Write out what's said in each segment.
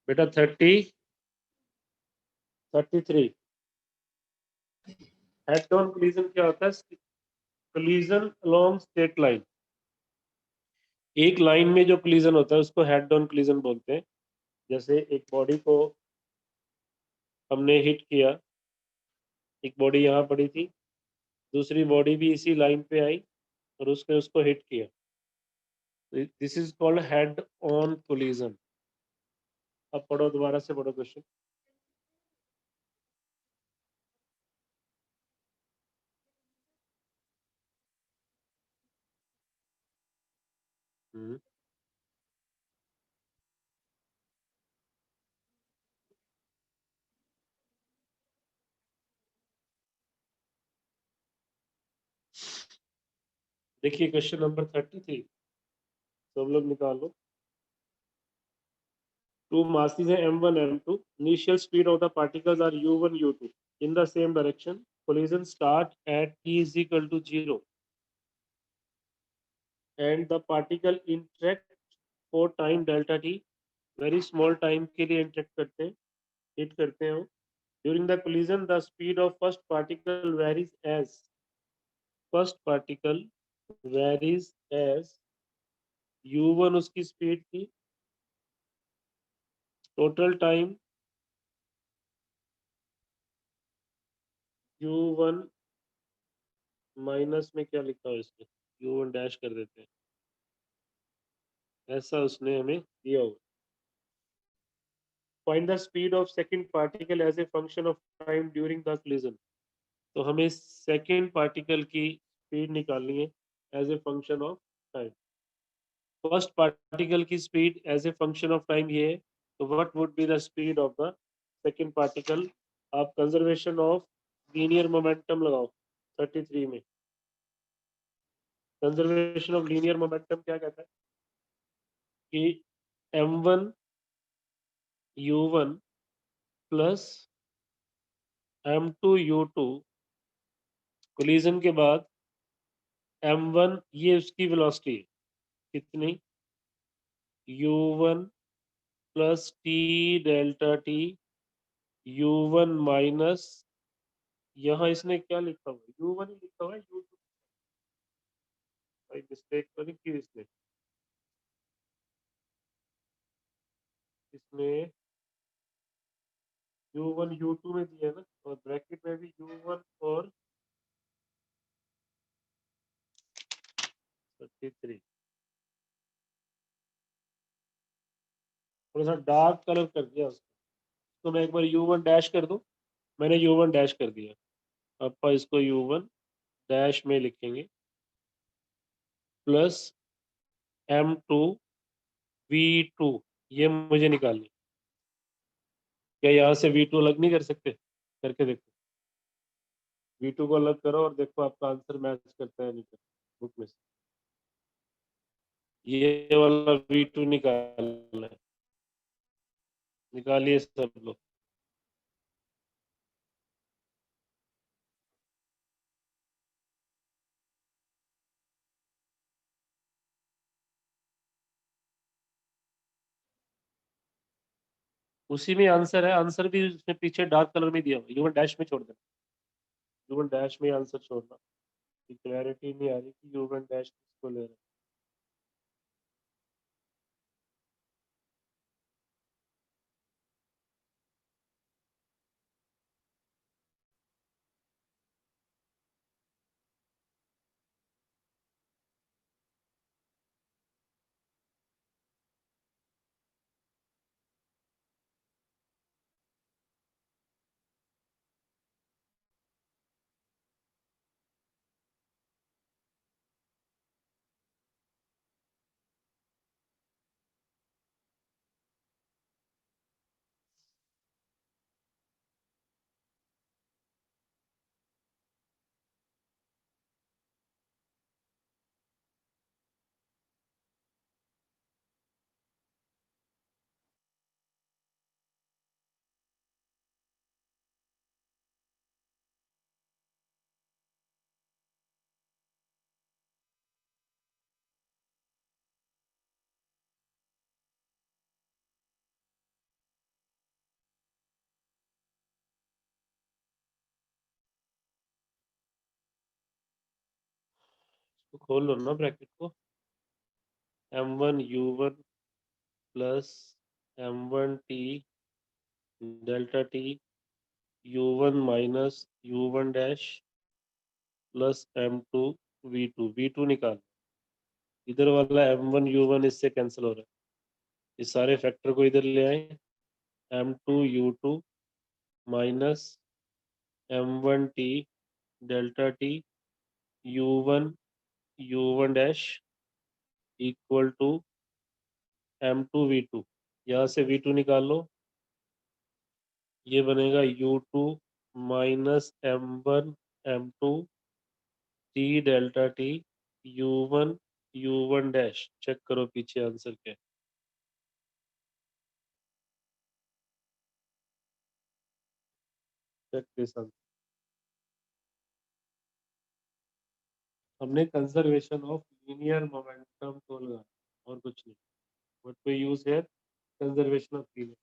बेटा 33 head on collision क्या होता है? कोलिजन अलोंग स्ट्रेट लाइन, एक लाइन में जो कोलिजन होता है उसको हेड ऑन कोलिजन बोलते हैं। जैसे एक बॉडी को हमने हिट किया, एक बॉडी यहाँ पड़ी थी, दूसरी बॉडी भी इसी लाइन पे आई और उसने उसको हिट किया, this is called head on collision. अब पढ़ो, दोबारा से पढ़ो क्वेश्चन। देखिए क्वेश्चन नंबर 33, सब लोग निकालो। Two masses are m1 m2, initial speed of the particles are u1 u2 in the same direction, collision start at t is equal to 0 and the particle interact for time delta t, very small time के लिए interact करते हैं, hit करते हैं। during the collision the speed of first particle varies as u1 उसकी speed थी, total time u1 minus में क्या लिखा है इसमें, u1 डैश कर देते हैं, ऐसा उसने हमें दिया होगा। Find the speed of second particle as a function of time during the collision. तो हमें सेकंड पार्टिकल की स्पीड निकालनी है as a function of time. First particle की speed as a function of time ये है, तो what would be the speed of the second particle? आप कंजर्वेशन ऑफ लीनियर मोमेंटम लगाओ 33 में। कंजर्वेशन ऑफ लीनियर मोमेंटम क्या कहता है कि m1 u1 plus m2 u2 collision के बाद m1 ये उसकी वेलोसिटी है, कितनी? u1 plus T delta t u1 minus, यहाँ इसने क्या लिखा हुआ है? u1 ही लिखा हुआ है, u2 भाई मिस्टेक तो नहीं की इसने, इसमें u1 u2 में दिया है ना, और ब्रैकेट में भी u1 और 33, थोड़ा सा डार्क कलर कर दिया उसको। तो मैं एक बार u1 डैश कर दूं, मैंने u1 डैश कर दिया, अब इसको u1 डैश में लिखेंगे प्लस m2 v2, ये मुझे निकालनी। क्या यहाँ से v2 अलग नहीं कर सकते? करके देखो, v2 को अलग करो और देखो आपका आंसर मैच करता है नहीं करता बुक में से। ये वाला v2 निकालना है, निकालिए सब लोग। उसी में आंसर है, आंसर भी उसने पीछे डार्क कलर में दिया हुआ, u1 डैश में छोड़ देना, u1 डैश में आंसर छोड़ना। क्लैरिटी नहीं आ रही कि u1 डैश किसको ले रहा है। तो खोल लो ना ब्रैकेट को, m1u1 plus m1t delta t u1 minus u1 dash plus m2 v2, v2 निकाल। इधर वाला m1 u1 इससे कैंसिल हो रहा है, इस सारे फैक्टर को इधर ले आए, m2 u2 minus m1t delta t u1 dash equal to m2 v2। यहाँ से v2 निकाल लो, ये बनेगा u2 minus m1 m2 t delta t u1 dash. Check करो पीछे आंसर क्या है। Check this answer. हमने कंजर्वेशन ऑफ लीनियर मोमेंटम को लगाया और कुछ नहीं। What we use here, conservation of linear.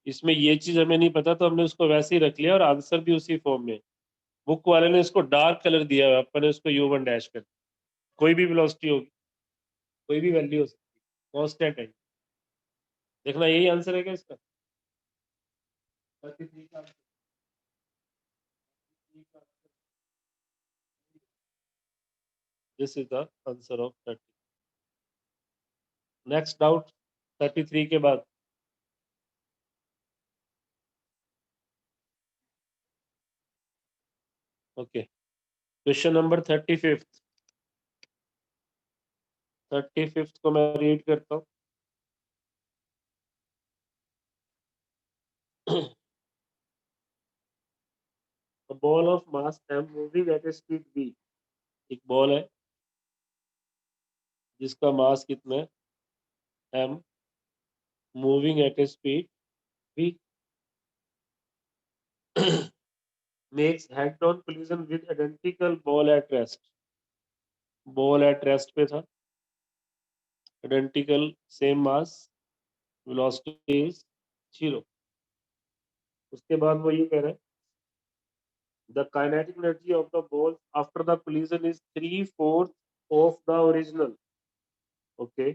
इसमें ये चीज हमें नहीं पता तो हमने उसको वैसे ही रख लिया और आंसर भी उसी फॉर्म में। बुक वाले ने इसको डार्क कलर दिया है, अपन ने उसको u1 डैश कर। कोई भी वेलोसिटी होगी, कोई भी वैल्यू हो सकती है, कांस्टेंट है। देखना यही आंसर है क्या इसका? 33 का this is the answer of 30। Next doubt 33 के बाद। Okay, question number 35। 35 को मैं रीड करता हूँ। A ball of mass m moving at a speed v। एक बॉल है जिसका मास कितना है m, moving at A speed v, makes head on collision with identical ball at rest। Ball at rest पे था, identical same mass, velocity is 0। उसके बाद वो ये कह रहा है the kinetic energy of the ball after the collision is 3/4 of the original। okay,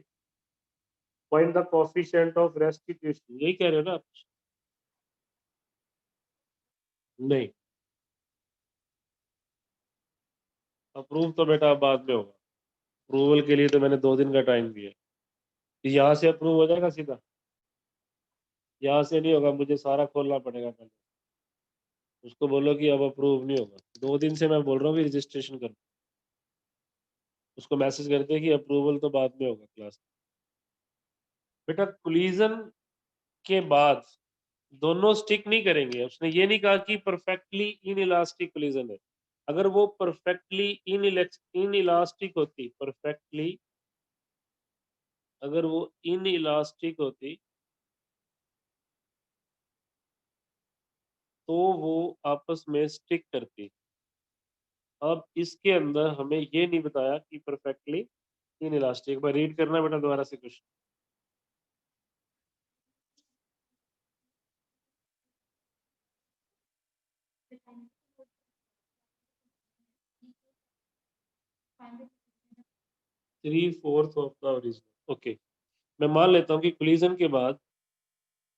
find the coefficient of restitution। यही कह रहे हो ना आप? नहीं, अप्रूव तो बेटा बाद में होगा। अप्रूवल के लिए तो मैंने 2 दिन का टाइम दिया। यहाँ से अप्रूव हो जाएगा सीधा? यहाँ से नहीं होगा, मुझे सारा खोलना पड़ेगा पहले। उसको बोलो कि अब अप्रूव नहीं होगा। 2 दिन से मैं बोल रहा हूँ कि रजिस्ट्रेशन कर। उसको मैसेज करते हैं कि अप्रूवल तो बाद में होगा क्लास। बेटा कोलिजन के बाद दोनों स्टिक नहीं करेंगे। उसने ये नहीं कहा कि परफेक्टली इनइलास्टिक कोलिजन है। अगर वो परफेक्टली इनइलास्टिक होती, परफेक्टली अगर वो इनइलास्टिक होती तो वो आपस में स्टिक करती। अब इसके अंदर हमें ये नहीं बताया कि परफेक्टली इनइलास्टिक। एक बार रीड करना बेटा दोबारा से question. 3/4 of the original. Okay, मैं मान लेता हूँ कि कोलिजन के बाद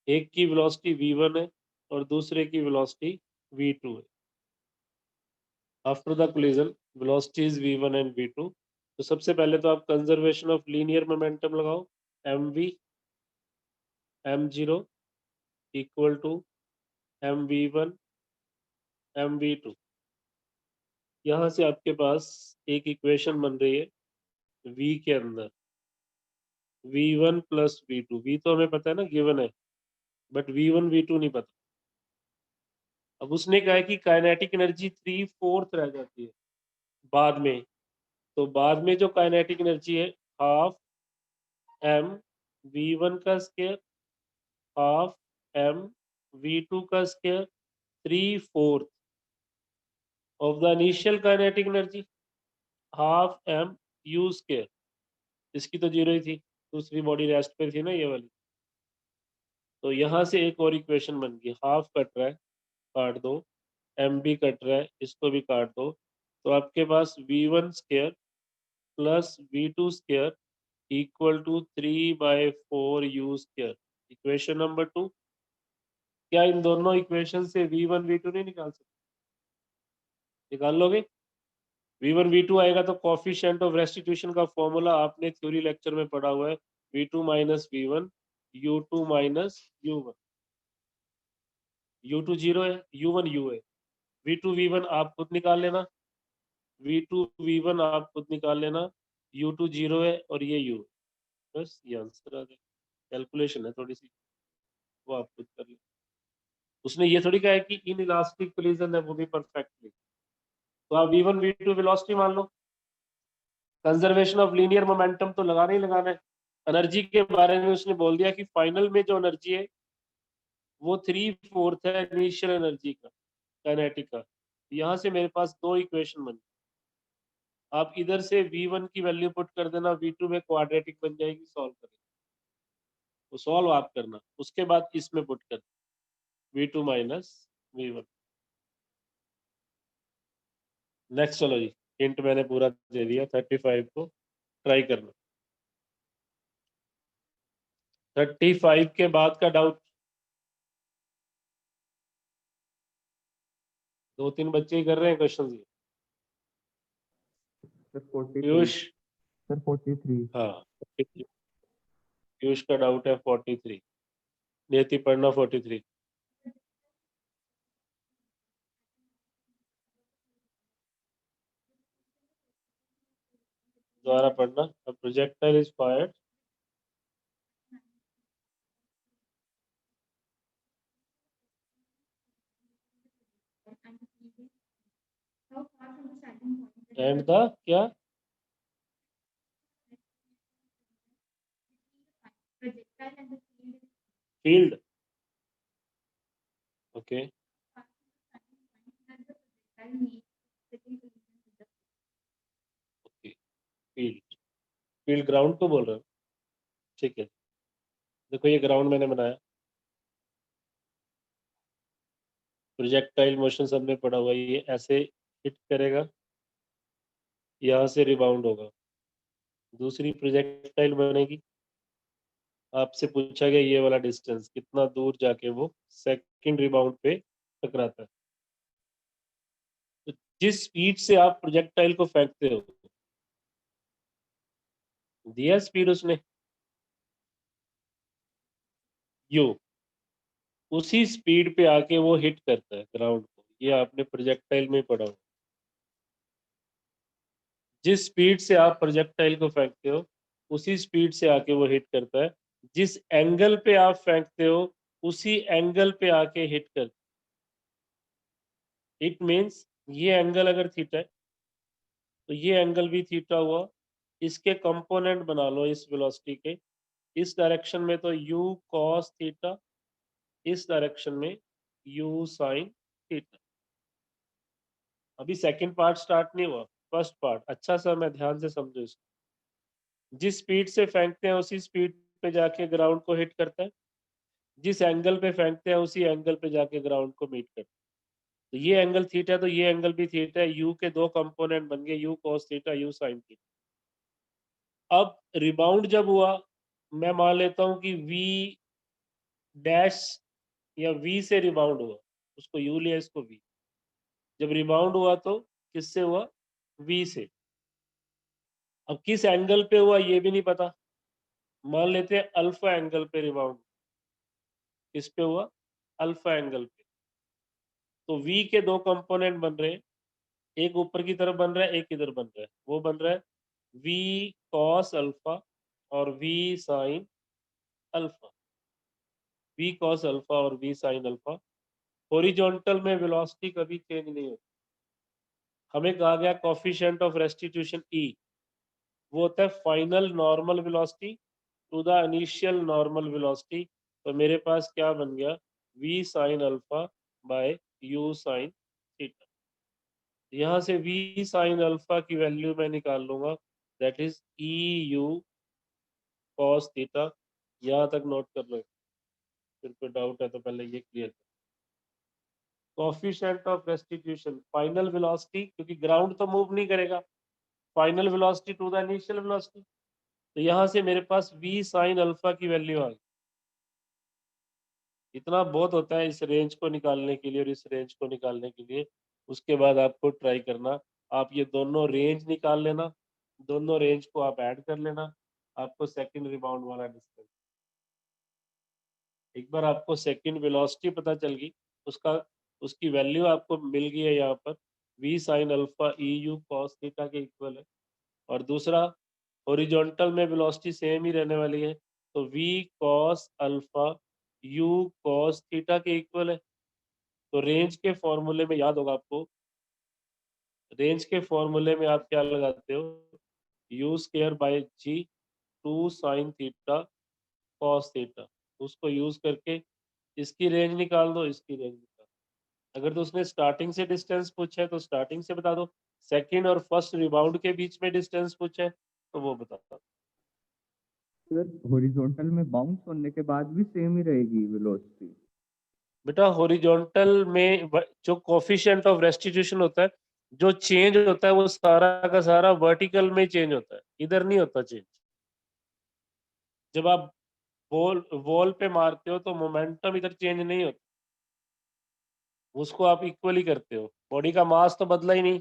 एक की वेलोसिटी v1 है और दूसरे की वेलोसिटी v2 है। After the collision velocities v1 and v2। तो सबसे पहले तो आप कंजर्वेशन ऑफ लीनियर मोमेंटम लगाओ, mv m0 equal to mv1 mv2। यहाँ से आपके पास एक इक्वेशन बन रही है v के अंदर, v1 प्लस v2। v तो हमें पता है ना, गिवन है, बट v1 v2 नहीं पता। अब उसने कहा है कि काइनेटिक एनर्जी 3/4 रह जाती है बाद में। तो बाद में जो काइनेटिक एनर्जी है हाफ m v1 का स्क्वायर, हाफ m v2 का square, 3/4 of the initial kinetic energy, half m u square. इसकी तो 0 ही थी, दूसरी बॉडी रेस्ट पे थी ना ये वाली। तो यहाँ से एक और इक्वेशन बन गई, हाफ कट रहा है काट दो, m भी कट रहा है इसको भी काट दो। तो आपके पास v1 square plus v2 square equal to 3/4u²। Equation number 2। क्या इन दोनों इक्वेशन से v1 v2 नहीं निकाल सकते? निकाल लोगे? v1 v2 आएगा तो कोफिशिएंट ऑफ रेस्टिट्यूशन का फॉर्मूला आपने थ्योरी लेक्चर में पढ़ा हुआ है, v2 minus v1 u2 minus u1। u2 0 है, u1 u है। v2 v1 आप खुद निकाल लेना, v2 v1 आप खुद निकाल लेना, u2 0 है और ये u। बस ये आंसर आ गया। कैलकुलेशन है थोड़ी सी, वो आप खुद कर लें। उसने ये थोड़ी कहा है कि इन इलास्टिक कोलिजन है वो भी परफेक्टली। तो आप v1 v2 वेलोसिटी मान लो। कंजर्वेशन ऑफ लीनियर मोमेंटम तो लगाना ही लगाना है। एनर्जी के बारे में उसने बोल दिया कि फाइनल में जो एनर्जी है वो 3/4 है इनिशियल एनर्जी का, काइनेटिक का। यहाँ से मेरे पास दो इक्वेशन बन, आप इधर से v1 की वैल्यू पुट कर देना, v2 में क्वाड्रेटिक बन जाएगी, सॉल्व करें। तो सॉल्व आप करना, उसके बाद इसमें पुट कर v2 माइनस v1। नेक्स्ट चलो जी, हिंट मैंने पूरा दे दिया। 35 को ट्राई करना। 35 के बाद का डाउट? दो तीन बच्चे ही कर रहे हैं क्वेश्चन ये। सर 43 पीयूष? सर 43 हाँ, पीयूष का डाउट है 43। नियति पढ़ना 43। दोबारा पढ़ना। A projectile is fired and the क्या field, okay okay, field, field ground को बोल रहे हो? ठीक है, देखो ये ग्राउंड मैंने बनाया, प्रोजेक्टाइल मोशन सबने पढ़ा हुआ है, ये ऐसे हिट करेगा, यहाँ से रिबाउंड होगा, दूसरी प्रोजेक्टाइल बनेगी, आपसे पूछा गया ये वाला डिस्टेंस कितना दूर जाके वो सेकंड रिबाउंड पे टकराता है। तो जिस स्पीड से आप प्रोजेक्टाइल को फेंकते हो, दिया स्पीड उसने यू, उसी स्पीड पे आके वो हिट करता है ग्राउंड को। ये आपने प्रोजेक्टाइल में पढ़ा हो। जिस स्पीड से आप प्रोजेक्टाइल को फेंकते हो उसी स्पीड से आके वो हिट करता है, जिस एंगल पे आप फेंकते हो उसी एंगल पे आके हिट करता है। इट मीन्स ये एंगल अगर थीटा है तो ये एंगल भी थीटा हुआ, इसके कंपोनेंट बना लो इस वेलोसिटी के। इस डायरेक्शन में तो u cos थीटा, इस डायरेक्शन में u sin थीटा। अभी सेकंड पार्ट स्टार्ट नहीं हुआ, फर्स्ट पार्ट अच्छा सा मैं ध्यान से समझो इसको। जिस स्पीड से फेंकते हैं उसी स्पीड पे जाके ग्राउंड को हिट करता है, जिस एंगल पे फेंकते हैं उसी एंगल पे जाके ग्राउंड को मीट करता है। तो ये एंगल थीटा है तो ये एंगल भी थीटा है, u के दो कंपोनेंट बन गए, u cos theta, u sin theta. अब रिबाउंड जब हुआ, मैं मान लेता हूं कि v डैश या v से रिबाउंड हुआ, उसको u लिया इसको v। जब रिबाउंड हुआ तो किससे हुआ? v से। अब किस एंगल पे हुआ ये भी नहीं पता, मान लेते हैं अल्फा एंगल पे रिबाउंड। किस पे हुआ? अल्फा एंगल पे। तो v के दो कंपोनेंट बन रहे हैं, एक ऊपर की तरफ बन रहा है, एक इधर बन रहा है। वो बन रहा है v cos अल्फा और v sin alpha. v cos alpha और v sin अल्फा। हॉरिजॉन्टल में वेलोसिटी कभी चेंज नहीं होती। हमें कहा गया कोफिशिएंट ऑफ रेस्टिट्यूशन e, वो होता है final normal velocity to the initial normal velocity. तो मेरे पास क्या बन गया? v sin alpha by u sin theta. यहाँ से v sin अल्फा की वैल्यू मैं निकाल लूंगा, that is e u cos theta. यहाँ तक नोट कर लो, फिर कोई डाउट है तो पहले ये क्लियर कर। Coefficient of restitution final velocity, क्योंकि ग्राउंड तो मूव नहीं करेगा, final velocity to the initial velocity. तो यहाँ से मेरे पास v sin अल्फा की वैल्यू आ गई। इतना बहुत होता है इस रेंज को निकालने के लिए और इस रेंज को निकालने के लिए। उसके बाद आपको ट्राई करना, आप ये दोनों रेंज निकाल लेना, दोनों रेंज को आप ऐड कर लेना, आपको सेकंड रिबाउंड वाला डिस्टेंस। एक बार आपको सेकंड वेलोसिटी पता चल गई, उसकी वैल्यू आपको मिल गई है यहाँ पर, v sin alpha EU cos theta के इक्वल है। और दूसरा हॉरिजॉन्टल में वेलोसिटी सेम ही रहने वाली है, तो v cos alpha u cos theta के इक्वल है। तो रेंज के फॉर्मूले में याद होगा आपको, रेंज के फॉर्मूले में आप क्या लगाते हो, u square by g 2 sin theta cos theta. उसको यूज करके इसकी रेंज निकाल दो, इसकी रेंज निकाल दो। अगर तो उसने स्टार्टिंग से डिस्टेंस पूछा है तो स्टार्टिंग से बता दो, सेकंड और फर्स्ट रिबाउंड के बीच में डिस्टेंस पूछा है तो वो बता दो। सर हॉरिजॉन्टल में बाउंस होने के बाद भी सेम ही रहेगी वेलोसिटी? बेटा हॉरिजॉन्टल में जो कोफिशिएंट ऑफ रेस्टिट्यूशन होता है, जो चेंज होता है वो सारा का सारा वर्टिकल में चेंज होता है, इधर नहीं होता चेंज। जब आप वॉल पे मारते हो तो मोमेंटम इधर चेंज नहीं होता, उसको आप इक्वली करते हो। बॉडी का मास तो बदला ही नहीं,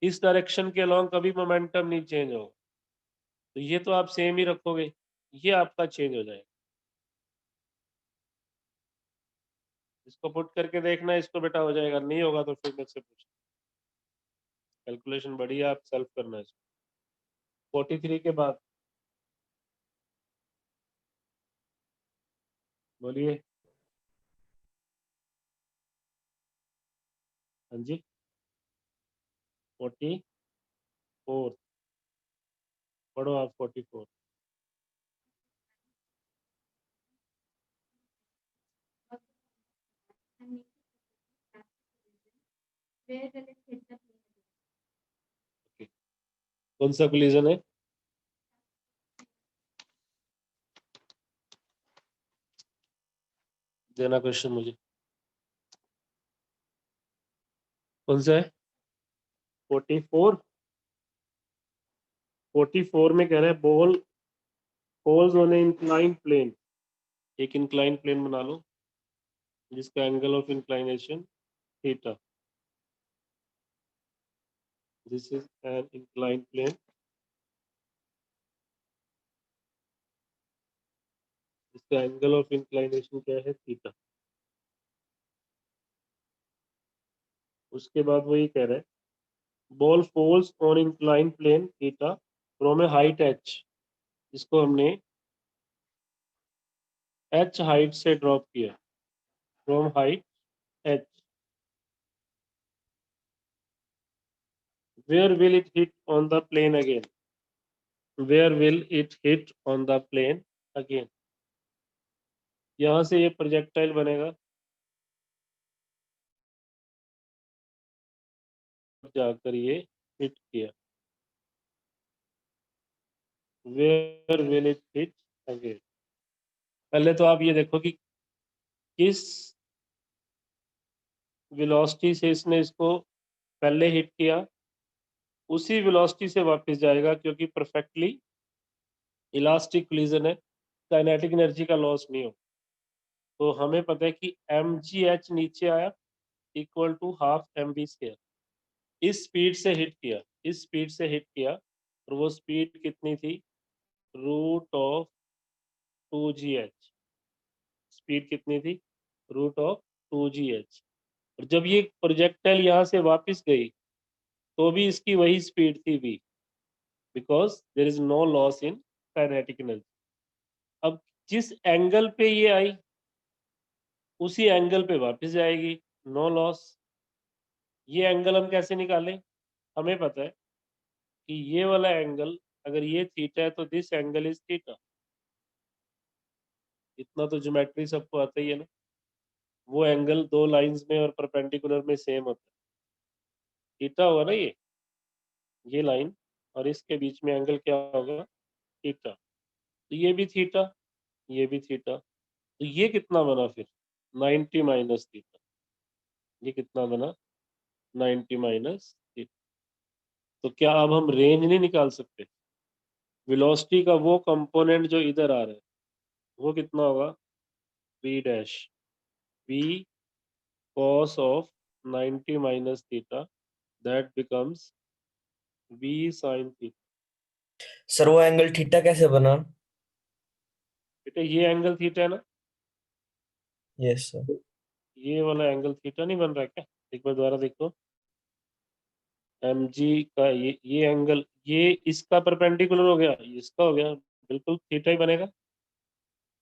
इस डायरेक्शन के अलोंग कभी मोमेंटम नहीं चेंज होगा, तो ये तो आप सेम ही रखोगे, ये आपका चेंज हो जाएगा। इसको पुट करके देखना, इसको बेटा हो जाएगा, नहीं होगा तो फिर मुझसे पूछ, कैलकुलेशन बढ़िया, आप सेल्फ करना है इसको। 43 के बाद बोलिए। हाँ जी 44 पढ़ो आप 44। कौन सा कोलिजन है? देना क्वेश्चन मुझे, कौन सा है? 44। 44 में कह रहे हैं ball falls on a incline plane. एक इंक्लाइन प्लेन बना लो जिसका angle of inclination theta. This is an incline plane, इसका एंगल ऑफ इंक्लाइनेशन क्या है? थीटा। उसके बाद वो ये कह रहा है ball falls on incline plane theta from a height h, इसको हमने h हाइट से ड्रॉप किया, from height h। Where will it hit on the plane again? Where will it hit on the plane again? यहाँ से ये projectile बनेगा, जाकर ये हिट किया, where will it hit again? पहले तो आप ये देखो कि किस वेलोसिटी से इसने इसको पहले हिट किया, उसी वेलोसिटी से वापस जाएगा, क्योंकि परफेक्टली इलास्टिक कोलिजन है, काइनेटिक एनर्जी का लॉस नहीं हो। तो हमें पता है कि mgh नीचे आया equal to half mv square. इस स्पीड से हिट किया, इस स्पीड से हिट किया, और वो स्पीड कितनी थी? Root of 2gh। स्पीड कितनी थी? Root of 2gh। और जब ये प्रोजेक्टाइल यहाँ से वापस गई तो भी इसकी वही स्पीड थी v, because there is no loss in kinetic energy. अब जिस एंगल पे ये आई उसी एंगल पे वापस जाएगी, नो लॉस। ये एंगल हम कैसे निकालें? हमें पता है कि ये वाला एंगल, अगर ये थीटा है तो दिस एंगल इज थीटा। इतना तो ज्योमेट्री सबको आता ही है ना। वो एंगल दो लाइंस में और परपेंडिकुलर में सेम होता है, थीटा होगा ना ये लाइन, और इसके बीच में एंगल क्या होगा? थीटा। तो ये भी थीटा, ये भी थीटा, तो ये कितना बना फिर? 90 माइनस थीटा। ये कितना बना? 90 माइनस थीटा। तो क्या अब हम रेंज नहीं निकाल सकते? वेलोसिटी का वो कंपोनेंट जो इधर आ रहा है वो कितना होगा? v dash v cos of 90 minus theta, that becomes v sin theta. Sir वो एंगल थीटा कैसे बना? बेटा ये एंगल थीटा है ना, यस सर। ये वाला एंगल थीटा नहीं बन रहा है क्या? एक बार दोबारा देखो, mg का ये एंगल, ये इसका परपेंडिकुलर हो गया, इसका हो गया, बिल्कुल थीटा ही बनेगा।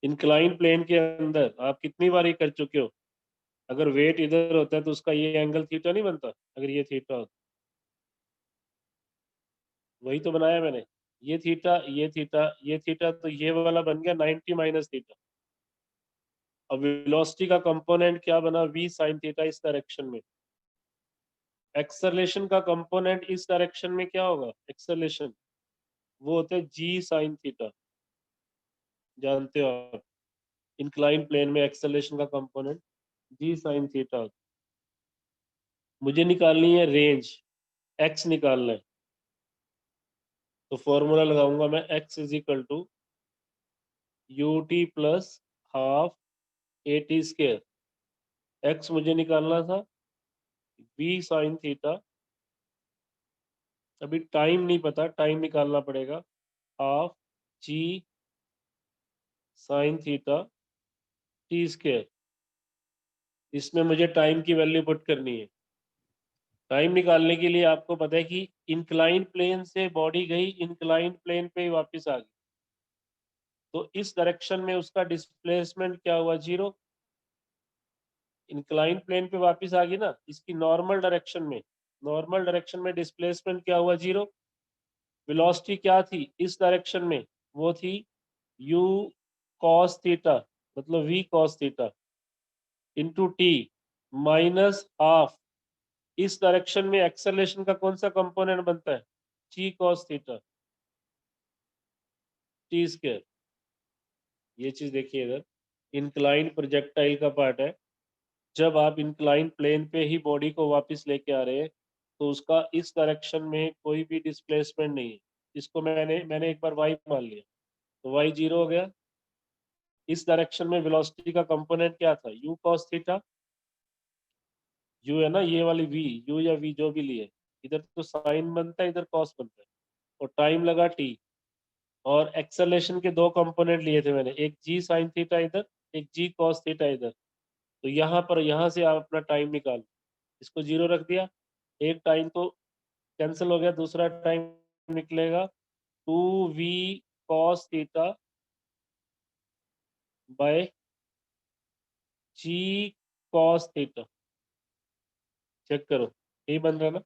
इंक्लाइन प्लेन के अंदर आप कितनी बार ये कर चुके हो, अगर वेट इधर होता है तो उसका ये एंगल थीटा नहीं बनता, अगर ये थीटा होता। वही तो बनाया मैंने, ये थीटा ये थीटा ये थीटा, तो ये वाला बन गया 90 माइनस थीटा। अब वेलोसिटी का कंपोनेंट क्या बना? v sin थीटा इस डायरेक्शन में। एक्सेलरेशन का कंपोनेंट इस डायरेक्शन में क्या होगा? एक्सेलरेशन वो होते हैं g sin थीटा, जानते हो आप। इंक्लाइन प्लेन में एक्सेलरेशन का कंपोनेंट g sin थीटा होता है। मुझे निकालनी है रेंज, x निकालना है, तो फॉर्मूला लगाऊंगा मैं, x is equal to ut plus half at square. x मुझे निकालना था v sin थीटा, अभी टाइम नहीं पता, टाइम निकालना पड़ेगा, half g sin theta t square. इसमें मुझे टाइम की वैल्यू पुट करनी है। टाइम निकालने के लिए आपको पता है कि इंक्लाइन प्लेन से बॉडी गई, इंक्लाइन प्लेन पे वापस आ गई, तो इस डायरेक्शन में उसका डिस्प्लेसमेंट क्या हुआ? 0। इंक्लाइन प्लेन पे वापस आ गई ना, इसकी नॉर्मल डायरेक्शन में, नॉर्मल डायरेक्शन में डिस्प्लेसमेंट क्या हुआ? 0। वेलोसिटी क्या थी इस डायरेक्शन में? वो थी u cos थीटा, मतलब v cos theta into T, minus half, इस डायरेक्शन में एक्सेलरेशन का कौन सा कंपोनेंट बनता है? g cos theta T square. ये चीज देखिए इधर, इंक्लाइन प्रोजेक्टाइल का पार्ट है। जब आप इंक्लाइन प्लेन पे ही बॉडी को वापस लेके आ रहे हैं तो उसका इस डायरेक्शन में कोई भी डिस्प्लेसमेंट नहीं है। इसको मैंने एक बार y मान लिया, तो y 0 हो गया। इस डायरेक्शन में वेलोसिटी का कंपोनेंट क्या था? u cos थीटा, u है ना ये वाली v, u या v जो भी लिए, इधर तो साइन बनता है, इधर cos बनता है, और टाइम लगा t। और एक्सेलरेशन के दो कंपोनेंट लिए थे मैंने, एक g sin थीटा इधर, एक g cos थीटा इधर। तो यहाँ पर, यहाँ से आप अपना टाइम निकाल, इसको 0 रख दिया, एक टाइम तो कैंसिल हो गया, दूसरा टाइम निकलेगा 2v cos theta by g cos theta. Check करो, यही बन रहा है ना?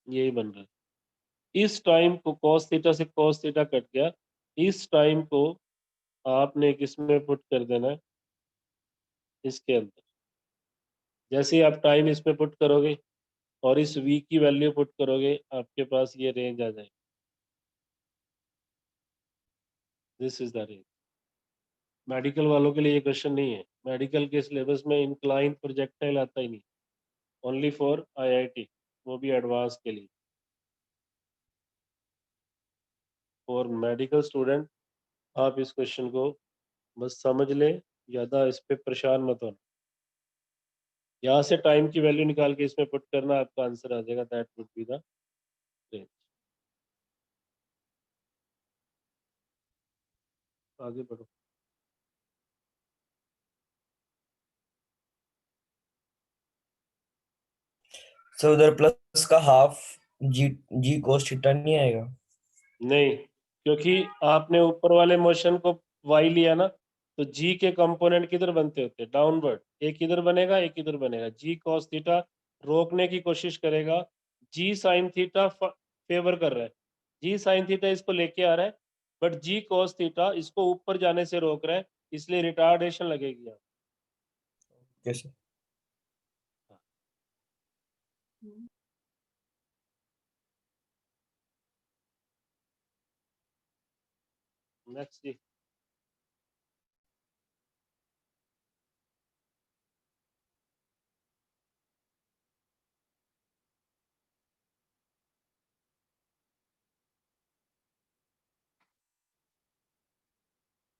यही बन रहा है। इस टाइम को cos थीटा से cos थीटा कट गया, इस टाइम को आपने किसमें पुट कर देना है? इसके अंदर। जैसे ही आप टाइम इसमें पुट करोगे और इस v की वैल्यू पुट करोगे, आपके पास ये रेंज आ जाएगी। This is the range. Medical वालों के लिए ये क्वेश्चन नहीं है, मेडिकल के सिलेबस में इंक्लाइन प्रोजेक्टाइल आता ही नहीं, ओनली फॉर आईआईटी, वो भी एडवांस के लिए। फॉर मेडिकल स्टूडेंट आप इस क्वेश्चन को बस समझ ले, ज़्यादा इस पे परेशान मत होना। यहाँ से टाइम की वैल्यू निकाल के इसमें पुट करना, आपका आंसर आ जाएगा, that would be the range. आगे बढ़ो। सर उधर प्लस का हाफ जी जी cos थीटा नहीं आएगा? नहीं, क्योंकि आपने ऊपर वाले मोशन को y लिया ना, तो g के कंपोनेंट किधर बनते होते हैं? डाउनवर्ड। एक इधर बनेगा, एक इधर बनेगा। g cos थीटा रोकने की कोशिश करेगा, g sin थीटा फेवर कर रहा है, g sin थीटा इसको लेके आ रहा है, बट g cos थीटा इसको ऊपर जाने से रोक रहा है, इसलिए रिटार्डेशन लगेगी यहाँ। कैसे? नेक्स्ट जी।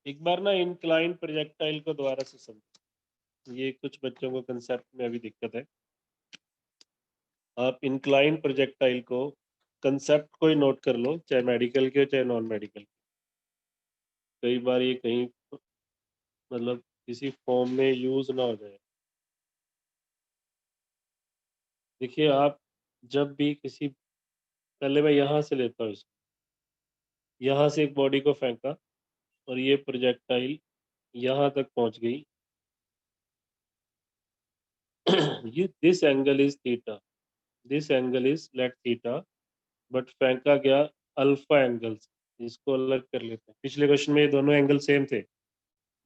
एक बार ना इंक्लाइन प्रोजेक्टाइल को दोबारा से समझो, ये कुछ बच्चों को कंसेप्ट में अभी दिक्कत है। आप इंक्लाइन प्रोजेक्टाइल को कंसेप्ट कोई नोट कर लो, चाहे मेडिकल के हो चाहे नॉन मेडिकल। कई बार ये कहीं मतलब किसी फॉर्म में यूज ना हो जाए। देखिए आप जब भी किसी, पहले मैं यहाँ से लेता हूँ इसको, यहाँ से एक बॉडी को फेंका और ये प्रोजेक्टाइल यहाँ तक पहुँच गई ये this angle is theta, this angle is let theta, but फेंका गया अल्फा एंगल से। इसको अलग कर लेते हैं। पिछले क्वेश्चन में ये दोनों एंगल सेम थे,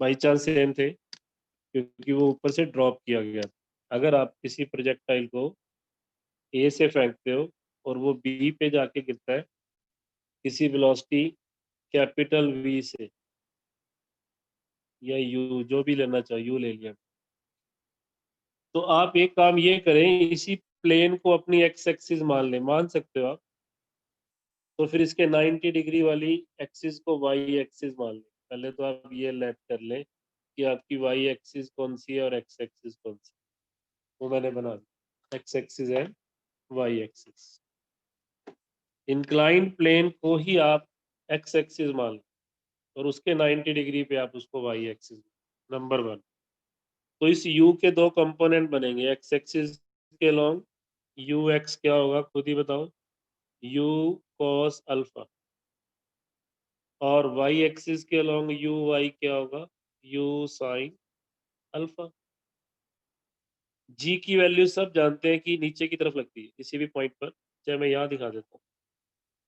बाई चांस सेम थे क्योंकि वो ऊपर से ड्रॉप किया गया। अगर आप किसी प्रोजेक्टाइल को ए से फेंकते हो और वो बी पे जाके गिरता है किसी वेलोसिटी कैपिटल वी से, या यू, जो भी लेना चाहिए, यू ले लिया, तो आप एक काम ये करें, इसी प्लेन को अपनी एक्स एक्सिस मान लें, मान सकते हो आप, तो फिर इसके 90 डिग्री वाली एक्सिस को वाई एक्सिस मान लें। पहले तो आप ये लेट कर लें कि आपकी वाई एक्सिस कौन सी है और एक्स एक्सिस कौन सी, वो मैंने बना दी, एक्स एक्सिस है वाई एक्सिस। इंक्लाइंड प्लेन को ही आप एक्स एक्सिस मान लें और उसके 90 डिग्री पे आप उसको वाई एक्सिस, नंबर 1। तो इस u के दो कंपोनेंट बनेंगे, एक्स एक्सिस के लॉन्ग यू एक्स क्या होगा खुद ही बताओ, u cos अल्फा, और y एक्सिस के अलोंग यू वाई क्या होगा, u sin अल्फा। g की वैल्यू सब जानते हैं कि नीचे की तरफ लगती है किसी भी पॉइंट पर, चाहे मैं यहाँ दिखा देता हूँ।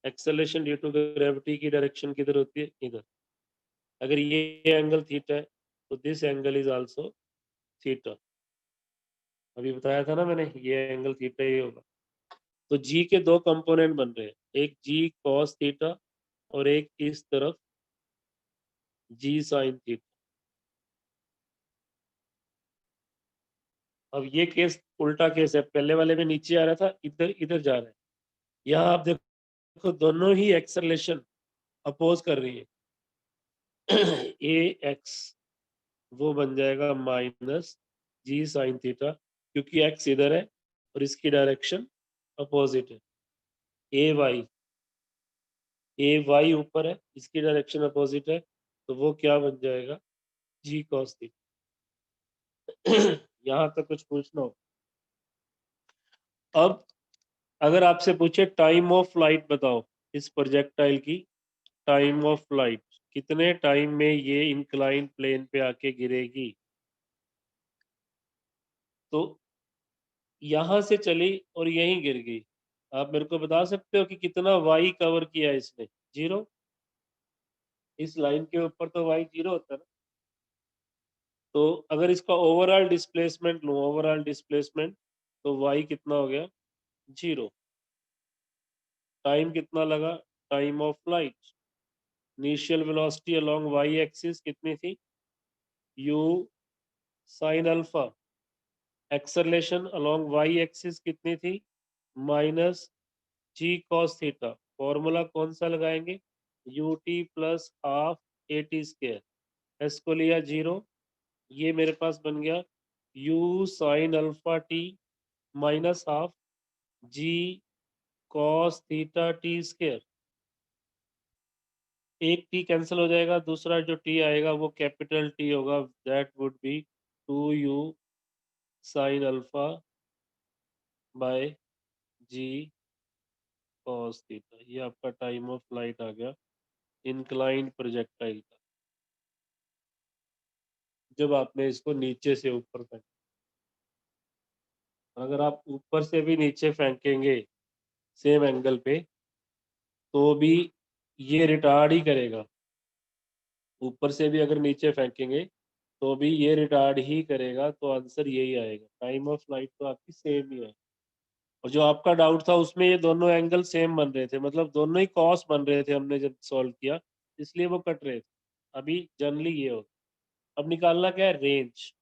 एक्सेलरेशन ड्यू टू ग्रेविटी की डायरेक्शन किधर होती है, इधर। अगर ये एंगल थीटा है तो this angle is also theta. अभी बताया था ना मैंने, ये एंगल थीटा ही होगा। तो g के दो कंपोनेंट बन रहे हैं, एक g cos थीटा और एक इस तरफ g sin थीटा। अब ये केस उल्टा केस है, पहले वाले में नीचे आ रहा था, इधर इधर जा रहा है। यहाँ आप देखो दोनों ही एक्सेलरेशन अपोज कर रही है ए एक्स वो बन जाएगा माइनस जी साइन थीटा, क्योंकि एक्स इधर है और इसकी डायरेक्शन अपोजिट है। ए वाई ऊपर है, इसकी डायरेक्शन अपोजिट है, तो वो क्या बन जाएगा, जी कॉस थीटा। यहाँ तक कुछ पूछना हो। अब अगर आपसे पूछे टाइम ऑफ फ्लाइट बताओ इस प्रोजेक्टाइल की, टाइम ऑफ फ्लाइट कितने टाइम में ये इंक्लाइन प्लेन पे आके गिरेगी, तो यहां से चली और यहीं गिर गई। आप मेरे को बता सकते हो कि कितना वाई कवर किया इसने, 0। इस लाइन के ऊपर तो वाई 0 होता है ना। तो अगर इसका ओवरऑल डिस्प्लेसमेंट लूं, ओवरऑल डिस्प्लेसमेंट, तो वाई कितना हो गया, 0। टाइम कितना लगा, time of flight, initial velocity along y axis कितनी थी, u sine alpha, acceleration along y axis कितनी थी, minus g cos theta. Formula कौन सा लगाएंगे, u T plus half A T square, s को लिया 0, ये मेरे पास बन गया u sine alpha t minus half g cos theta T square. एक टी कैंसिल हो जाएगा, दूसरा जो टी आएगा वो कैपिटल टी होगा, that would be 2u sine alpha by G cos theta. ये आपका टाइम ऑफ फ्लाइट आ गया इंक्लाइंड प्रोजेक्टाइल का, जब आपने इसको नीचे से ऊपर फेंका। अगर आप ऊपर से भी नीचे फेंकेंगे सेम एंगल पे तो भी ये रिटार्ड ही करेगा। ऊपर से भी अगर नीचे फेंकेंगे तो भी ये रिटार्ड ही करेगा, तो आंसर यही आएगा। टाइम ऑफ फ्लाइट तो आपकी सेम ही है। और जो आपका डाउट था उसमें ये दोनों एंगल सेम बन रहे थे, मतलब दोनों ही कॉस बन रहे थे हमने जब सॉल्व किया, इसलिए वो कट रहे थे। अभी जनरली ये होगा। अब निकालना क्या है, रेंज।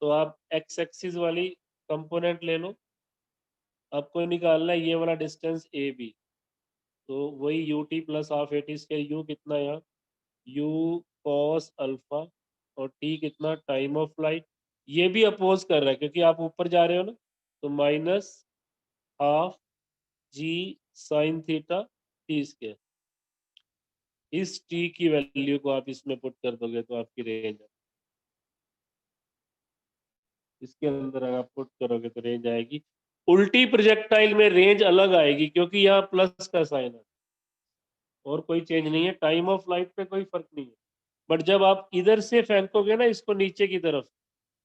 तो आप एक्स एक्सिस वाली कंपोनेंट ले लो, आपको निकालना है ये वाला डिस्टेंस ए बी। तो वही U T plus half A T square, U कितना है यहाँ, यू कॉस अल्फा और टी कितना टाइम ऑफ फ्लाइट। ये भी अपोज कर रहा है क्योंकि आप ऊपर जा रहे हो ना, तो माइनस हाफ जी साइन थीटा टी स्क्वायर। इस टी की वैल्यू को आप इसमें पुट कर दोगे तो आपकी रेंज, इसके अंदर अगर आप पुट करोगे तो रेंज आएगी। उल्टी प्रोजेक्टाइल में रेंज अलग आएगी क्योंकि यहाँ प्लस का साइन है और कोई चेंज नहीं है, टाइम ऑफ फ्लाइट पे कोई फर्क नहीं है। बट जब आप इधर से फेंकोगे ना इसको नीचे की तरफ,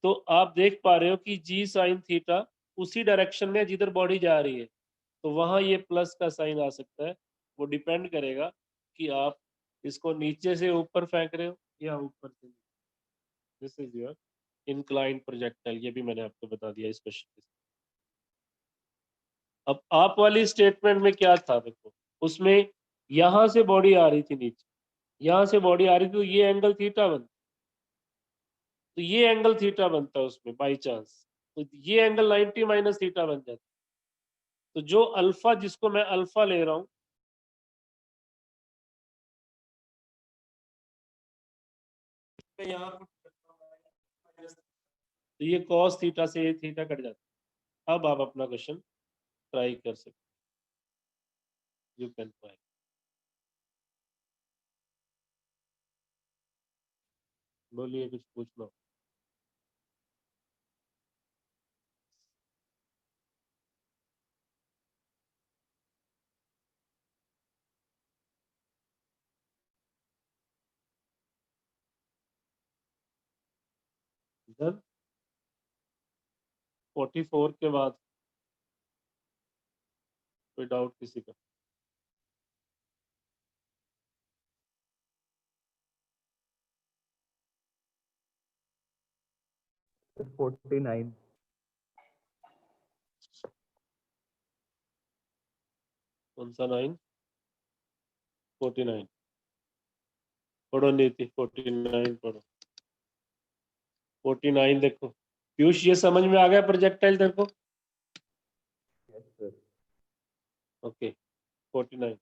तो आप देख पा रहे हो कि जी साइन थीटा उसी डायरेक्शन में जिधर बॉडी जा रही है, तो वहां ये प्लस का साइन आ सकता है। वो डिपेंड करेगा कि आप इसको नीचे से ऊपर फेंक रहे हो या ऊपर से। This is your inclined projectile, ये भी मैंने आपको बता दिया इस क्वेश्चन। अब आप वाली स्टेटमेंट में क्या था, देखो उसमें यहां से बॉडी आ रही थी नीचे, यहां से बॉडी आ रही थी, तो ये एंगल थीटा बनता, तो ये एंगल थीटा बनता है उसमें बाई चांस, तो ये एंगल 90 माइनस थीटा बन जाता। तो जो अल्फा, जिसको मैं अल्फा ले रहा हूं, यहाँ तो ये कॉस थीटा से ये थीटा कट जाता है। अब आप अपना क्वेश्चन ट्राई कर सकते, यू कैन ट्राई। बोलिए, कुछ पूछना। इधर 44 के बाद कोई डाउट किसी का? सर 49। कौन सा 9? 49 पढ़ो, नीति 49 पढ़ो। 49 देखो पीयूष, ये समझ में आ गया प्रोजेक्टाइल तेरे को? Yes sir. ओके 49।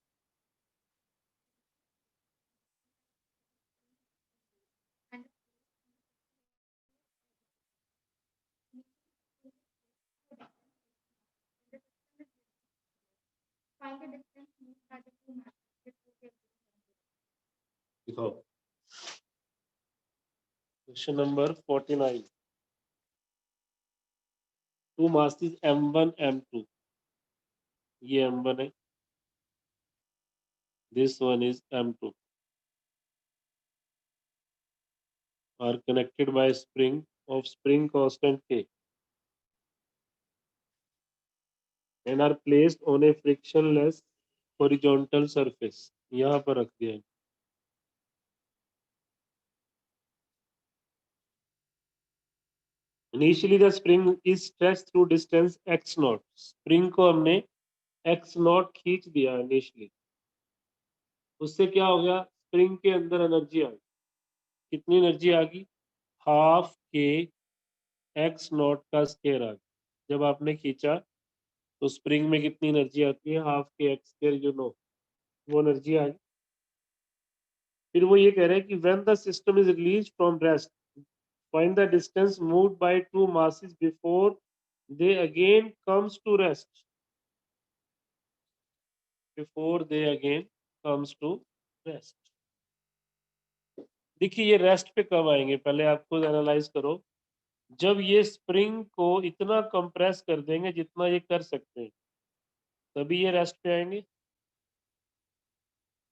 दिखाओ question number 49। To masses m1 m2, ये m1 है, this one is m2, are connected by spring of spring constant k and are placed on a frictionless horizontal surface। यहाँ पर रख दिया है। Initially the spring is stretched through distance x naught। Spring को हमने x naught खींच दिया initially, उससे क्या हो गया, स्प्रिंग के अंदर एनर्जी आ गई। कितनी एनर्जी आ गई? हाफ के एक्स नॉट का स्क्वायर आ गया। जब आपने खींचा तो स्प्रिंग में कितनी एनर्जी आती है? हाफ के एक्स स्क्वायर, यू नो, वो एनर्जी आ गई। फिर वो ये कह रहे हैं कि when the system is release from rest, find the distance moved by two masses before they again comes to rest. Before they again comes to rest. देखिए ये रेस्ट पे कब आएंगे, पहले आप खुद एनालाइज करो। जब ये स्प्रिंग को इतना कंप्रेस कर देंगे जितना ये कर सकते हैं, तभी ये रेस्ट पे आएंगे।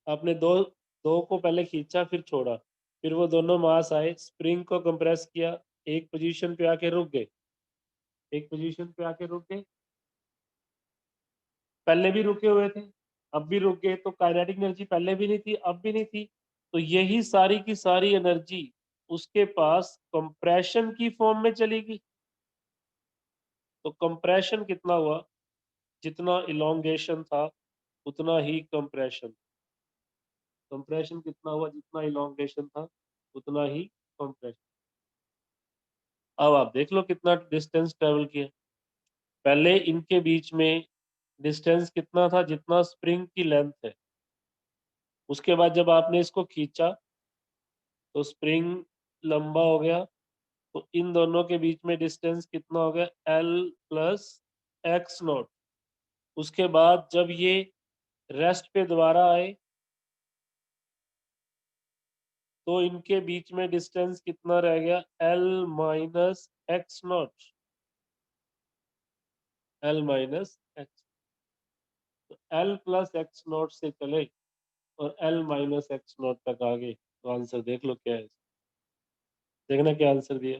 आपने दो दो को पहले खींचा फिर छोड़ा, फिर वो दोनों मास आए, स्प्रिंग को कंप्रेस किया, एक पोजीशन पे आके रुक गए, एक पोजीशन पे आके रुक गए, पहले भी रुके हुए थे, अब भी रुक गए, तो काइनेटिक एनर्जी पहले भी नहीं थी, अब भी नहीं थी, तो यही सारी की सारी एनर्जी उसके पास कंप्रेशन की फॉर्म में चली गई। तो कंप्रेशन कितना हुआ? जितना इलोंगेशन था उतना ही कंप्रेशन। कंप्रेशन कितना हुआ? जितना इलोंगेशन था उतना ही कंप्रेशन। अब आप देख लो कितना डिस्टेंस ट्रेवल किया। पहले इनके बीच में डिस्टेंस कितना था? जितना स्प्रिंग की लेंथ है। उसके बाद जब आपने इसको खींचा तो स्प्रिंग लंबा हो गया, तो इन दोनों के बीच में डिस्टेंस कितना हो गया, L प्लस एक्स नॉट। उसके बाद जब ये रेस्ट पे दोबारा आए तो इनके बीच में डिस्टेंस कितना रह गया, L minus x not, L minus x. तो L प्लस एक्स नॉट से चले और L माइनस एक्स नॉट तक आ गए, तो आंसर देख लो क्या है। देखना क्या आंसर दिया।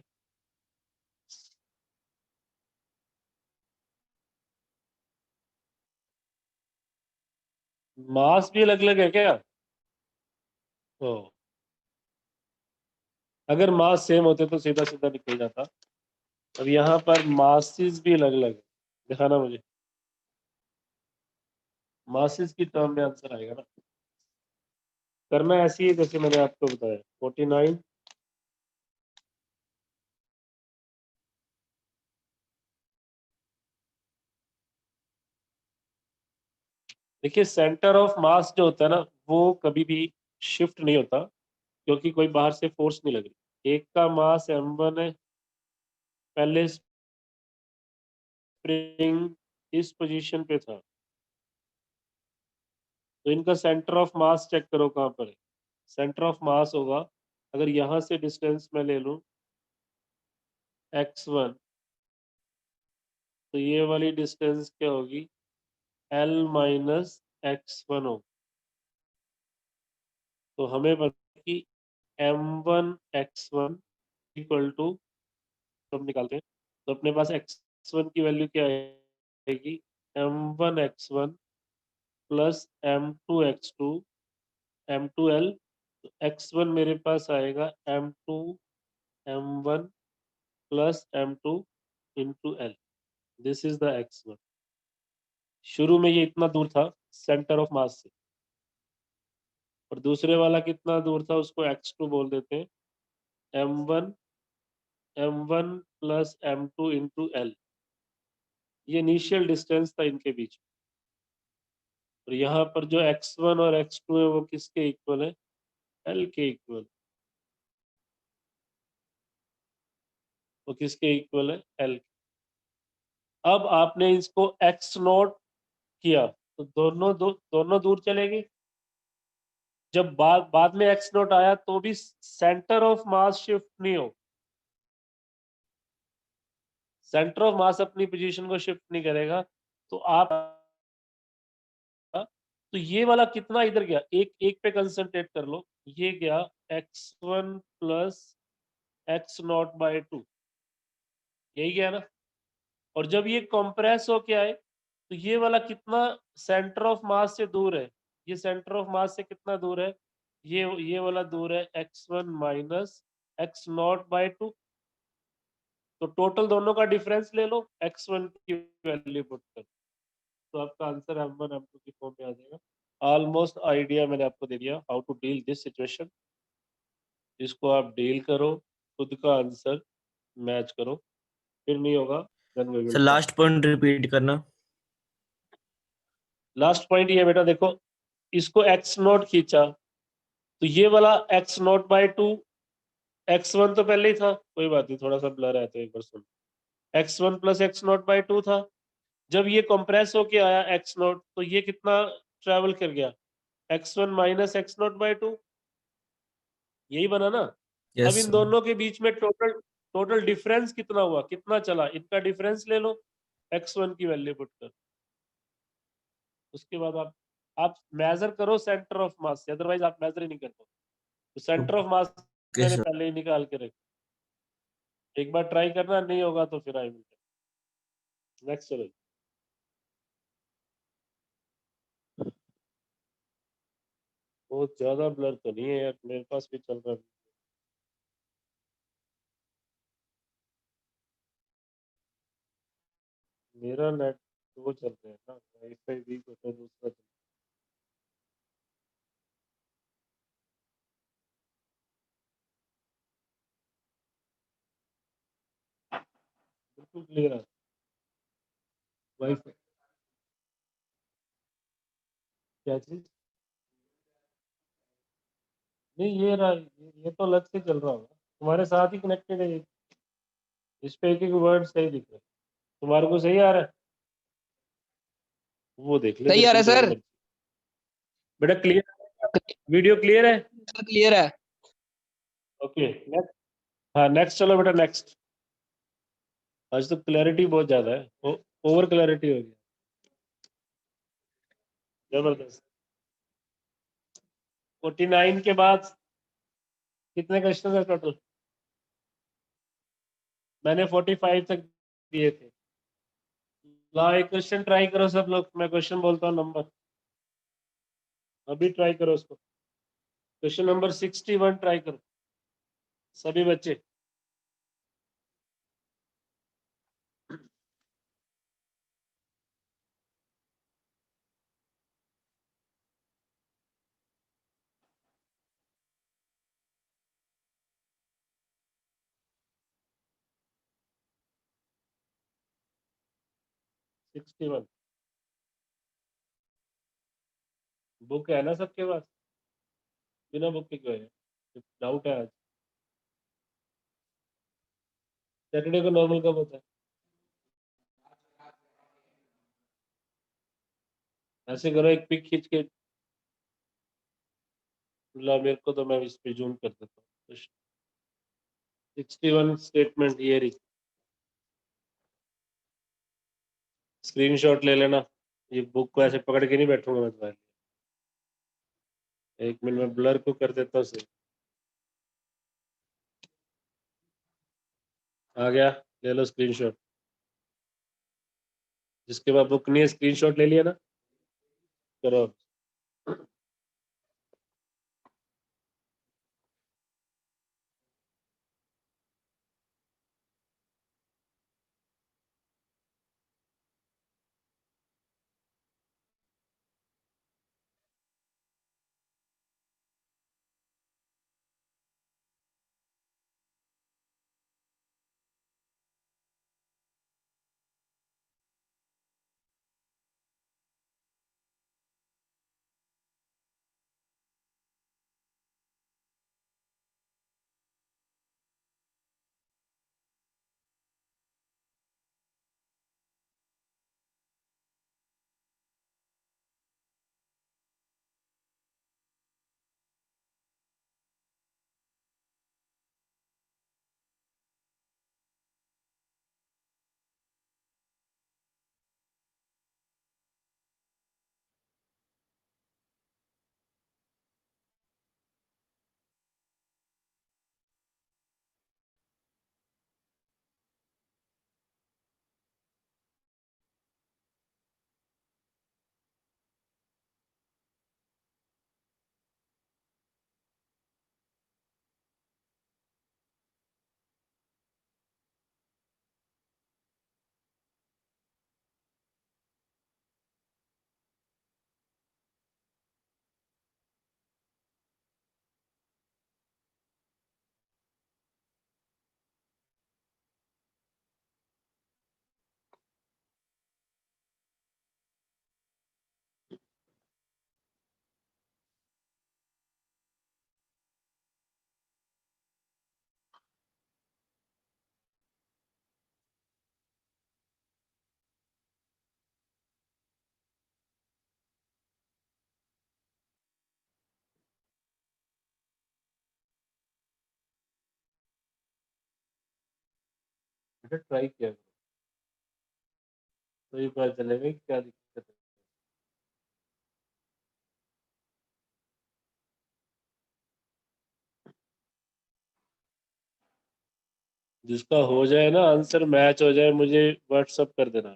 मास भी अलग अलग है क्या? ओ, अगर मास सेम होते तो सीधा सीधा निकल जाता। अब यहाँ पर मासेस भी अलग अलग है, दिखाना मुझे। मासेस की टर्म में आंसर आएगा ना। करना ऐसी है जैसे मैंने आपको बताया। 49 देखिए, सेंटर ऑफ मास जो होता है ना, वो कभी भी शिफ्ट नहीं होता, क्योंकि कोई बाहर से फोर्स नहीं लग रही। एक का मास m1 है, पहले स्प्रिंग इस पोजीशन पे था, तो इनका सेंटर ऑफ मास चेक करो कहाँ पर है। सेंटर ऑफ मास होगा, अगर यहाँ से डिस्टेंस मैं ले लूं x1, तो ये वाली डिस्टेंस क्या होगी, L माइनस x1 होगी। तो हमें पता है कि m1 x1 इक्वल टू, तो हम निकालते हैं, तो अपने पास x1 की वैल्यू क्या आएगी, m1 x1 plus m2 x2 m2l। तो x1 मेरे पास आएगा m2 m1 plus m2 into l। This is the x1। शुरू में ये इतना दूर था सेंटर ऑफ मास से, और दूसरे वाला कितना दूर था उसको x2 बोल देते हैं, m1 plus m2 into l। ये इनिशियल डिस्टेंस था इनके बीच में। और यहाँ पर जो x1 और x2 है वो किसके इक्वल है, l के इक्वल। वो किसके इक्वल है, l। अब आपने इसको x नोट किया तो दोनों दूर चलेगी। जब बाद में एक्स नोट आया तो भी सेंटर ऑफ मास शिफ्ट नहीं हो, सेंटर ऑफ मास अपनी पोजीशन को शिफ्ट नहीं करेगा। तो आप, तो ये वाला कितना इधर गया, एक एक पे कंसंट्रेट कर लो, ये गया x1 plus x not bye 2, यही गया ना। और जब ये कंप्रेस होके आए तो ये वाला कितना सेंटर ऑफ मास से दूर है, ये सेंटर ऑफ मास से कितना दूर है, ये वाला दूर है x1 minus x not bye 2। तो टोटल दोनों का डिफरेंस ले लो, x1 की वैल्यू पुट कर, तो आपका आंसर m1 m2 की फॉर्म में आ जाएगा। ऑलमोस्ट आइडिया मैंने आपको दे दिया how to deal this situation. इसको आप डील करो, खुद का आंसर मैच करो, फिर नहीं होगा then we will sir try. Last point repeat करना। लास्ट पॉइंट ये बेटा देखो, इसको x नोट खींचा तो ये वाला x नोट बाय 2, x1 तो पहले ही था, कोई बात नहीं, थोड़ा सा ब्लर है तो एक बार सुन, x1 plus X naught by 2 था। जब ये कंप्रेस होके आया एक्स नोट तो ये कितना ट्रेवल कर गया, x1 minus x naught by 2, यही बना ना। अब यस इन सर। दोनों के बीच में टोटल डिफरेंस कितना हुआ, कितना चला, इनका डिफरेंस ले लो, x1 की वैल्यू पुट कर। उसके बाद आप मेजर करो सेंटर ऑफ मास से, अदरवाइज आप मेजर ही नहीं कर पाओ। तो सेंटर ऑफ मास ओके मैंने सर। पहले ही निकाल के रखा, एक बार ट्राई करना, नहीं होगा तो फिर आई विल। नेक्स्ट चलो। बहुत ज्यादा ब्लर तो नहीं है यार, मेरे पास भी चल रहा है। मेरा नेट वो चल रहा है ना, वाईफाई वीक होता है दूसरा बिल्कुल क्लियर है वाईफाई। क्या चीज? नहीं ये रहा, ये तो अलग से चल रहा होगा, तुम्हारे साथ ही कनेक्टेड है ये। इस पे एक एक वर्ड सही दिख रहा है, तुम्हारे को सही आ रहा है, वो देख ले सही फिर आ रहा तुम है जो सर। मर्जी। बेटा क्लियर, वीडियो क्लियर है? क्लियर है। Okay next. हाँ नेक्स्ट चलो बेटा नेक्स्ट। आज तो क्लैरिटी बहुत ज्यादा है, ओवर क्लैरिटी हो गया, जबरदस्त। 49 के बाद कितने क्वेश्चन है टोटल? मैंने 45 तक दिए थे। ला एक क्वेश्चन ट्राई करो सब लोग, मैं क्वेश्चन बोलता हूँ नंबर, अभी ट्राई करो उसको। क्वेश्चन नंबर 61 ट्राई करो सभी बच्चे। सिक्सटी वन बुक है ना सबके पास? बिना बुक के क्यों है? डाउट है आज। सैटरडे को नॉर्मल कब होता है? ऐसे करो एक पिक खींच के ला मेरे को, तो मैं इस पे जूम कर देता हूँ। 61 स्टेटमेंट ये रही, स्क्रीनशॉट ले लेना। ये बुक को ऐसे पकड़ के नहीं बैठूंगा मैं तुम्हारे लिए। एक मिनट में ब्लर को कर देता हूँ सही। आ गया, ले लो स्क्रीनशॉट। जिसके पास बुक नहीं है स्क्रीनशॉट ले लिया ना, करो। बेटा ट्राई किया करो, तो ये पता चलेगा कि क्या दिक्कत है। जिसका हो जाए ना आंसर मैच हो जाए, मुझे व्हाट्सअप कर देना।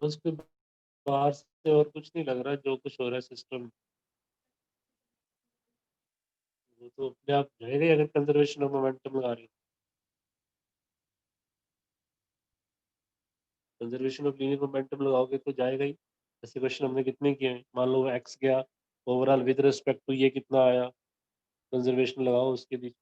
उसके बाहर से और कुछ नहीं लग रहा, जो कुछ हो रहा है सिस्टम वो तो अपने आप जाएगा ही अगर कंजर्वेशन ऑफ मोमेंटम लगा रही हो। कंजर्वेशन ऑफ लीनियर मोमेंटम लगाओगे तो जाएगा ही। ऐसे क्वेश्चन हमने कितने किए हैं, मान लो एक्स गया ओवरऑल विद रिस्पेक्ट टू ये कितना आया, कंजर्वेशन लगाओ उसके बीच।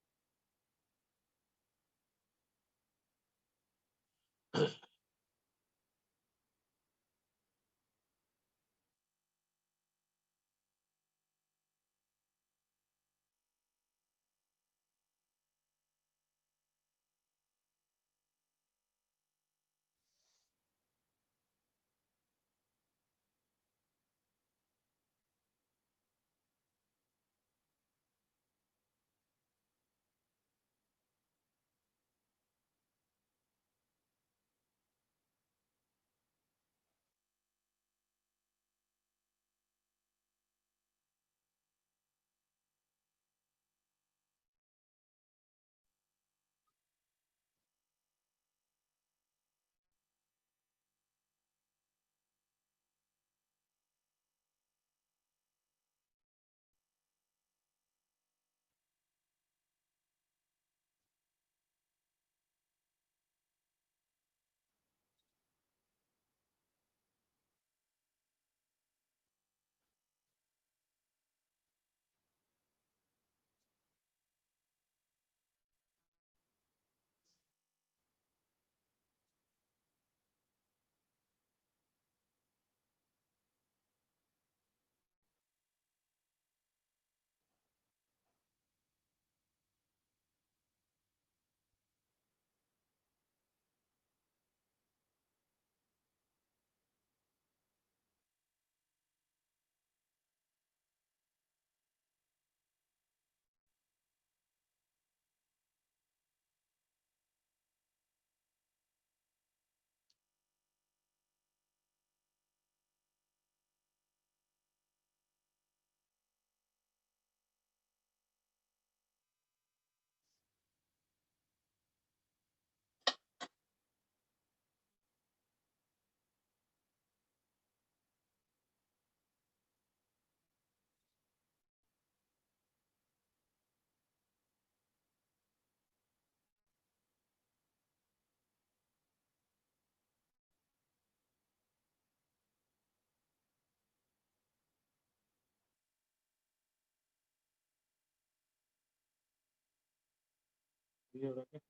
ये हो रहा है।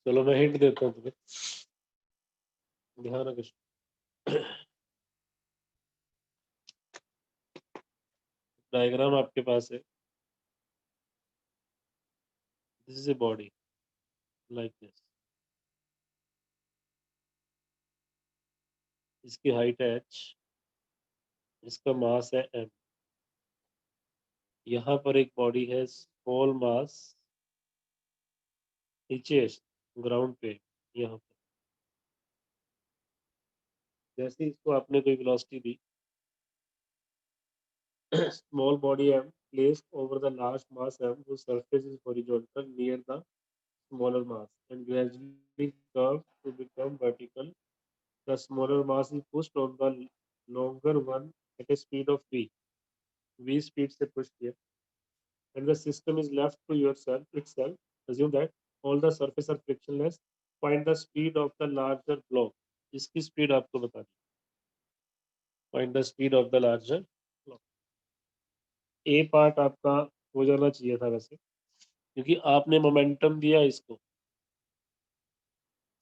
चलो मैं हिंट देता हूँ तुम्हें, ध्यान रखो। डायग्राम आपके पास है, this is a body like this, इसकी हाइट है h, इसका मास है m। यहाँ पर एक बॉडी है स्मॉल मास नीचे ग्राउंड पे, यहाँ पर जैसे इसको आपने कोई velocity the, small body m placed over the large mass m whose surface is horizontal near the smaller mass and gradually curves to become vertical. The smaller mass is pushed on the longer one at a speed of v. V speed से push किया, and the system is left to yourself itself. Assume that all the surfaces are frictionless. Find the speed of the larger block. इसकी speed आपको बतानी। Find the speed of the larger block. A part आपका हो जाना चाहिए था वैसे, क्योंकि आपने मोमेंटम दिया इसको,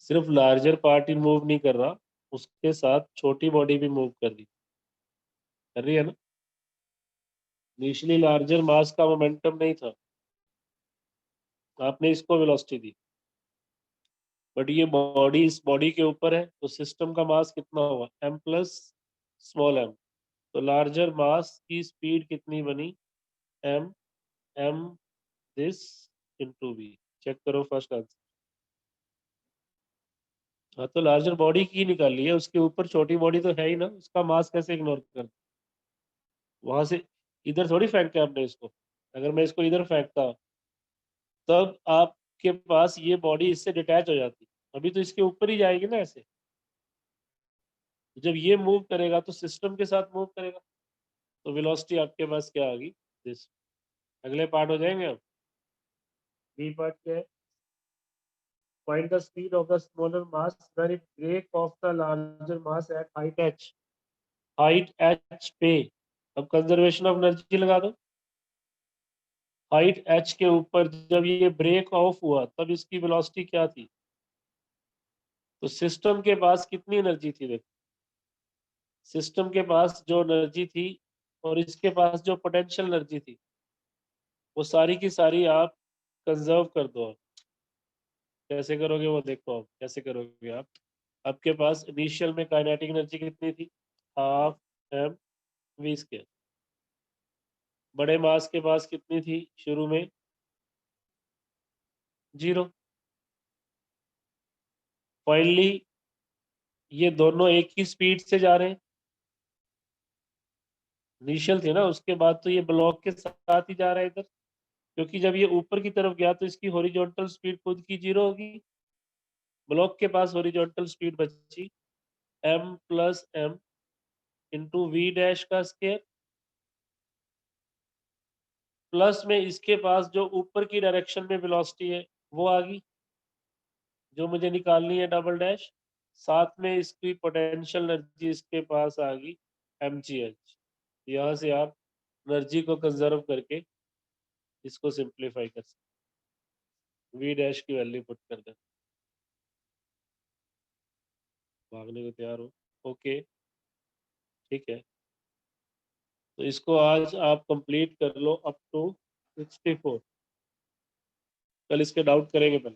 सिर्फ लार्जर पार्ट ही मूव नहीं कर रहा, उसके साथ छोटी बॉडी भी मूव कर रही है ना। इनिशियली लार्जर मास का मोमेंटम नहीं था, आपने इसको वेलोसिटी दी, बट ये बॉडी इस बॉडी के ऊपर है, तो सिस्टम का मास कितना होगा m प्लस स्मॉल m। तो लार्जर मास की स्पीड कितनी बनी, m दिस इनटू v। चेक करो फर्स्ट आंसर। हाँ तो लार्जर बॉडी की निकाली है, उसके ऊपर छोटी बॉडी तो है ही ना, उसका मास कैसे इग्नोर कर, वहां से इधर थोड़ी फेंका आपने इसको। अगर मैं इसको इधर फेंकता तब आपके पास ये बॉडी इससे डिटैच हो जाती, अभी तो इसके ऊपर ही जाएगी ना ऐसे। जब ये मूव करेगा तो सिस्टम के साथ मूव करेगा, तो वेलोसिटी आपके पास क्या आ गई, दिस। अगले पार्ट हो जाएंगे अब। बी पार्ट क्या है, find the speed of the smaller mass when it break off the larger mass at height h। Height h पे अब कंजर्वेशन ऑफ एनर्जी लगा दो। हाइट h के ऊपर जब ये ब्रेक ऑफ हुआ तब इसकी वेलोसिटी क्या थी, तो सिस्टम के पास कितनी एनर्जी थी, देखो सिस्टम के पास जो एनर्जी थी और इसके पास जो पोटेंशियल एनर्जी थी, वो सारी की सारी आप कंजर्व कर दो। कैसे करोगे वो देखो, आप कैसे करोगे आप। आपके पास इनिशियल में काइनेटिक एनर्जी कितनी थी, हाफ m v स्क्वायर। बड़े मास के पास कितनी थी शुरू में, 0। फाइनली ये दोनों एक ही स्पीड से जा रहे हैं, इनिशियल थे ना, उसके बाद तो ये ब्लॉक के साथ ही जा रहा है इधर, क्योंकि जब ये ऊपर की तरफ गया तो इसकी हॉरिजॉन्टल स्पीड खुद की 0 होगी। ब्लॉक के पास हॉरिजॉन्टल स्पीड बची m plus m into V dash का स्क्वायर, प्लस में इसके पास जो ऊपर की डायरेक्शन में वेलोसिटी है वो आ गई, जो मुझे निकालनी है डबल डैश। साथ में इसकी पोटेंशियल एनर्जी इसके पास आ गई mgh। यहाँ से आप एनर्जी को कंजर्व करके इसको सिंप्लीफाई कर सकते, वी डैश की वैल्यू पुट कर दें। भागने को तैयार हो, ओके ठीक है। तो इसको आज आप कंप्लीट कर लो अप टू 64, कल इसके डाउट करेंगे पहले।